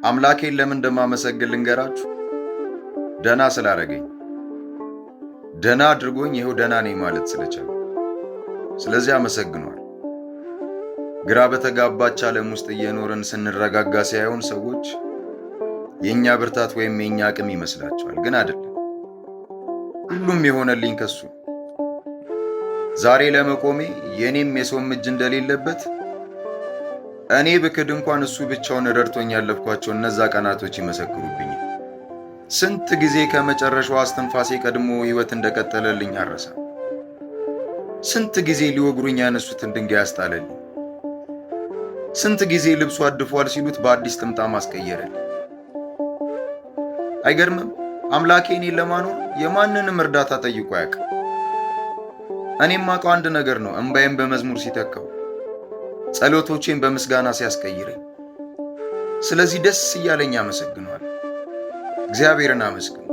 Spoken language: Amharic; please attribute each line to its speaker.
Speaker 1: አምላኬን ለምን እንደማመሰግን ልንገራችሁ። ደና ስላረገኝ፣ ደና አድርጎኝ ይኸው ደና ነኝ ማለት ስለቻለ፣ ስለዚህ አመሰግኗል። ግራ በተጋባች ዓለም ውስጥ እየኖርን ስንረጋጋ ሲያዩን ሰዎች የኛ ብርታት ወይም የኛ አቅም ይመስላቸዋል፣ ግን አይደለም። ሁሉም የሆነልኝ ከሱ። ዛሬ ለመቆሜ የኔም የሰውም እጅ እንደሌለበት እኔ ብክድ እንኳን እሱ ብቻውን ረድቶኝ ያለፍኳቸው እነዛ ቀናቶች ይመሰክሩብኛል። ስንት ጊዜ ከመጨረሻው አስተንፋሴ ቀድሞ ሕይወት እንደቀጠለልኝ አረሳ። ስንት ጊዜ ሊወግሩኝ ያነሱትን ድንጋይ አስጣለልኝ። ስንት ጊዜ ልብሱ አድፏል ሲሉት በአዲስ ጥምጣም አስቀየረልኝ። አይገርምም? አምላኬ እኔን ለማኖር የማንንም እርዳታ ጠይቆ አያውቅም። እኔም አውቀው አንድ ነገር ነው፣ እንባዬን በመዝሙር ሲተካው፣ ጸሎቶቼን በምስጋና ሲያስቀይረኝ። ስለዚህ ደስ እያለኝ አመሰግነዋለሁ። እግዚአብሔርን አመስግኑ።